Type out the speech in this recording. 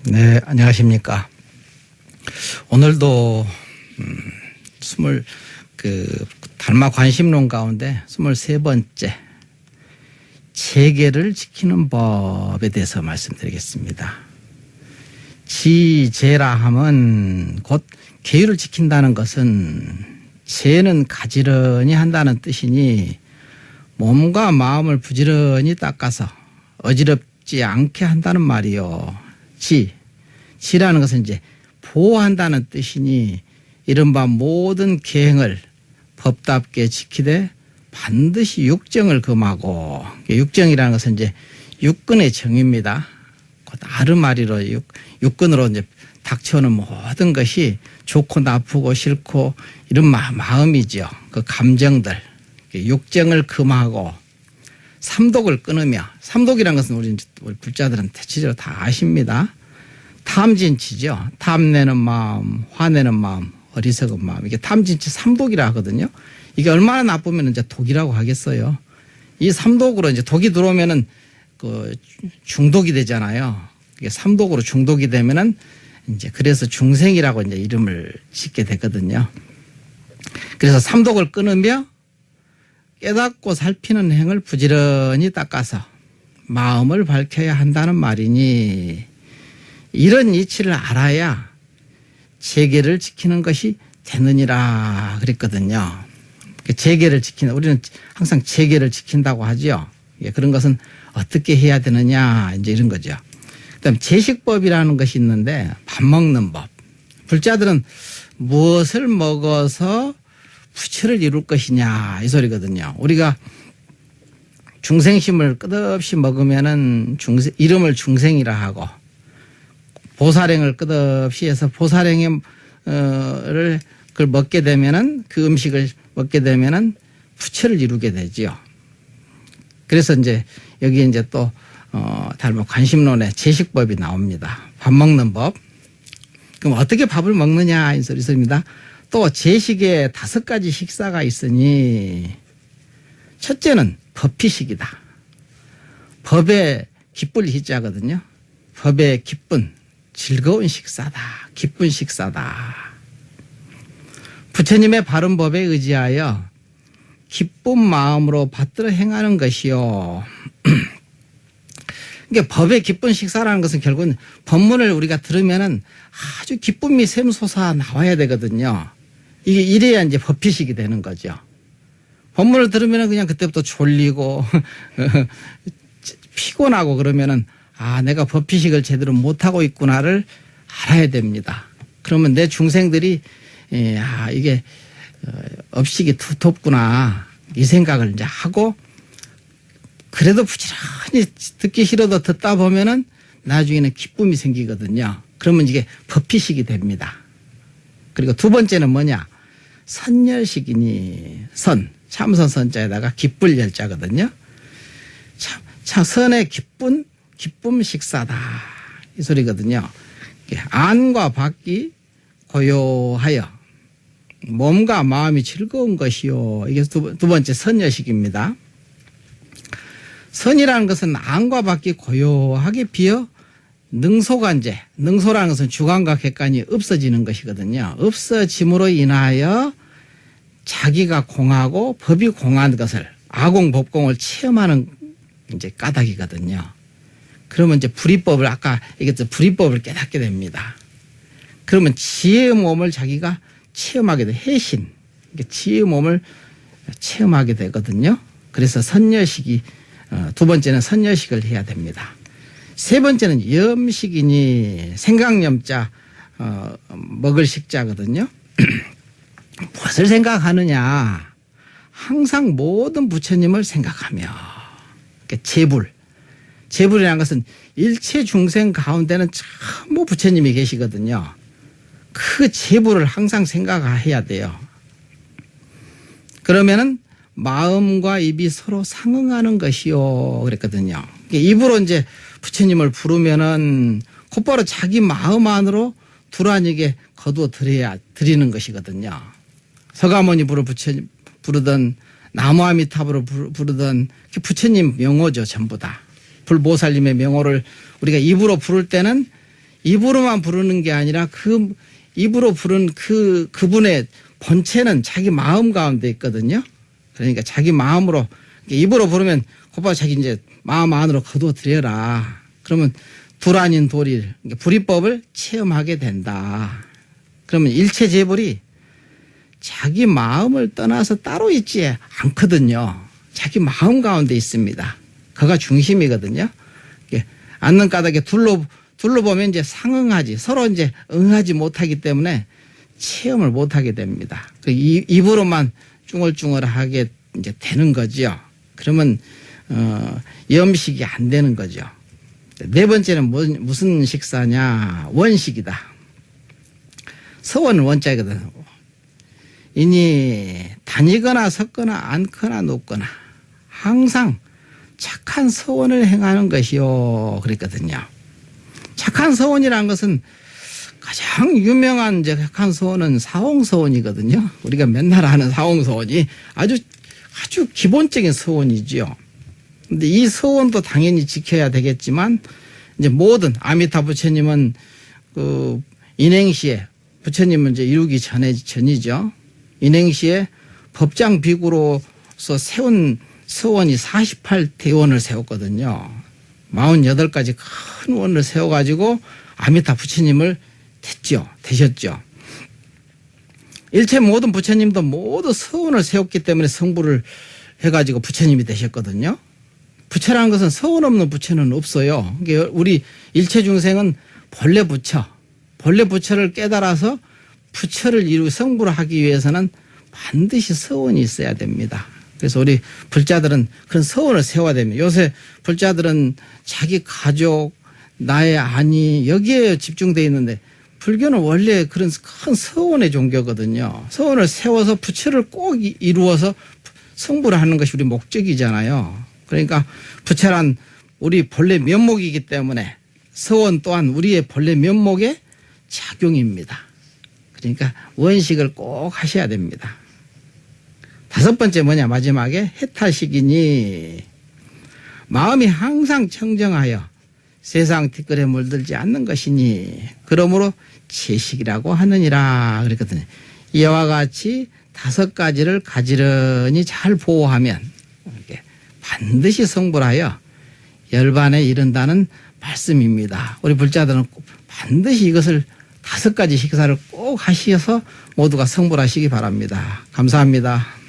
네, 안녕하십니까. 오늘도 달마 관심론 가운데 23번째 재계를 지키는 법에 대해서 말씀드리겠습니다. 지재라 함은 곧 계율을 지킨다는 것은 재는 가지런히 한다는 뜻이니 몸과 마음을 부지런히 닦아서 어지럽지 않게 한다는 말이요. 지라는 것은 이제 보호한다는 뜻이니 이른바 모든 계행을 법답게 지키되 반드시 육정을 금하고, 육정이라는 것은 이제 육근의 정입니다. 곧 아르마리로 육근으로 이제 닥쳐오는 모든 것이 좋고 나쁘고 싫고 이런 마음이죠. 그 감정들, 육정을 금하고 삼독을 끊으며, 삼독이라는 것은 우리 불자들은 대체적으로 다 아십니다. 탐진치죠. 탐내는 마음, 화내는 마음, 어리석은 마음. 이게 탐진치 삼독이라 하거든요. 이게 얼마나 나쁘면 이제 독이라고 하겠어요. 이 삼독으로 이제 독이 들어오면은 그 중독이 되잖아요. 이게 삼독으로 중독이 되면은 이제 그래서 중생이라고 이제 이름을 짓게 되거든요. 그래서 삼독을 끊으며 깨닫고 살피는 행을 부지런히 닦아서 마음을 밝혀야 한다는 말이니 이런 이치를 알아야 재계를 지키는 것이 되느니라 그랬거든요. 재계를 지키는, 우리는 항상 재계를 지킨다고 하죠. 그런 것은 어떻게 해야 되느냐 이제 이런 거죠. 그다음 제식법이라는 것이 있는데 밥 먹는 법. 불자들은 무엇을 먹어서 부처를 이룰 것이냐 이 소리거든요. 우리가 중생심을 끝없이 먹으면은 이름을 중생이라 하고, 보살행을 끝없이 해서 보살행을 그걸 먹게 되면은, 그 음식을 먹게 되면은 부처를 이루게 되지요. 그래서 이제 여기 이제 또 달마 관심론에 제식법이 나옵니다. 밥 먹는 법. 그럼 어떻게 밥을 먹느냐 이 소리입니다. 또 제식에 5가지 식사가 있으니 첫째는 법피식이다. 법의 기쁠 희자거든요. 법의 기쁜, 즐거운 식사다. 기쁜 식사다. 부처님의 바른 법에 의지하여 기쁜 마음으로 받들어 행하는 것이요. 그러니까 법의 기쁜 식사라는 것은 결국은 법문을 우리가 들으면은 아주 기쁨이 샘솟아 나와야 되거든요. 이게 이래야 이제 법피식이 되는 거죠. 법문을 들으면은 그냥 그때부터 졸리고 피곤하고 그러면은 내가 법피식을 제대로 못하고 있구나를 알아야 됩니다. 그러면 내 중생들이 이게 업식이 두텁구나 이 생각을 이제 하고, 그래도 부지런히 듣기 싫어도 듣다 보면은 나중에는 기쁨이 생기거든요. 그러면 이게 법피식이 됩니다. 그리고 두 번째는 뭐냐? 선열식이니, 참선 선자에다가 기쁠 열자거든요. 참 선의 기쁨 식사다 이 소리거든요. 안과 밖이 고요하여 몸과 마음이 즐거운 것이요. 이게 두 번째 선여식입니다. 선이라는 것은 안과 밖이 고요하게 비어 능소관제, 능소라는 것은 주관과 객관이 없어지는 것이거든요. 없어짐으로 인하여 자기가 공하고 법이 공한 것을, 아공법공을 체험하는 이제 까닭이거든요. 그러면 이제 불이법을, 아까 얘기했던 불이법을 깨닫게 됩니다. 그러면 지혜의 몸을 자기가 체험하게 돼. 해신, 지혜의 몸을 체험하게 되거든요. 그래서 선여식이, 두 번째는 선여식을 해야 됩니다. 세 번째는 염식이니, 생각염자, 먹을 식자거든요. 무엇을 생각하느냐? 항상 모든 부처님을 생각하며, 재불이라는 것은 일체 중생 가운데는 전부 부처님이 계시거든요. 그 재불을 항상 생각해야 돼요. 그러면은 마음과 입이 서로 상응하는 것이요 그랬거든요. 입으로 이제 부처님을 부르면은 곧바로 자기 마음 안으로 두라니게 거두어 드리는 것이거든요. 서가모니 부르던 나무아미탑으로 부르던 부처님 명호죠. 전부 다. 불보살님의 명호를 우리가 입으로 부를 때는 입으로만 부르는 게 아니라 그 입으로 부른 그분의 본체는 자기 마음 가운데 있거든요. 그러니까 자기 마음으로 입으로 부르면 곧바로 자기 이제 마음 안으로 거둬들여라. 그러면 둘 아닌 도리를 불이법을 체험하게 된다. 그러면 일체 재불이 자기 마음을 떠나서 따로 있지 않거든요. 자기 마음 가운데 있습니다. 그가 중심이거든요. 앉는 까닭에 둘러보면 이제 상응하지, 서로 이제 응하지 못하기 때문에 체험을 못하게 됩니다. 입으로만 쭝얼쭝얼하게 이제 되는 거죠. 그러면 염식이 안 되는 거죠. 네 번째는 무슨 식사냐? 원식이다. 서원은 원자거든. 이니 다니거나 섰거나 앉거나 눕거나 항상 착한 서원을 행하는 것이요. 그랬거든요. 착한 서원이라는 것은 가장 유명한 이제 착한 서원은 사홍서원이거든요. 우리가 맨날 하는 사홍서원이 아주 기본적인 서원이지요. 근데 이 서원도 당연히 지켜야 되겠지만 이제 모든 아미타 부처님은 그 인행시에 부처님은 이제 이루기 전이죠. 인행시에 법장 비구로서 세운 서원이 48대원을 세웠거든요. 48가지 큰 원을 세워가지고 아미타 부처님을 되셨죠. 일체 모든 부처님도 모두 서원을 세웠기 때문에 성불을 해가지고 부처님이 되셨거든요. 부처라는 것은 서원 없는 부처는 없어요. 그러니까 우리 일체 중생은 본래 부처를 깨달아서 부처를 이루 성불을 하기 위해서는 반드시 서원이 있어야 됩니다. 그래서 우리 불자들은 그런 서원을 세워야 됩니다. 요새 불자들은 자기 가족, 나의 아니 여기에 집중되어 있는데 불교는 원래 그런 큰 서원의 종교거든요. 서원을 세워서 부처를 꼭 이루어서 성불을 하는 것이 우리 목적이잖아요. 그러니까 부처란 우리 본래 면목이기 때문에 서원 또한 우리의 본래 면목의 작용입니다. 그러니까 원식을 꼭 하셔야 됩니다. 다섯 번째 뭐냐? 마지막에 해탈식이니 마음이 항상 청정하여 세상 티끌에 물들지 않는 것이니 그러므로 채식이라고 하느니라 그랬거든요. 이와 같이 다섯 가지를 가지런히 잘 보호하면 반드시 성불하여 열반에 이른다는 말씀입니다. 우리 불자들은 반드시 이것을 다섯 가지 식사를 꼭 하셔서 모두가 성불하시기 바랍니다. 감사합니다.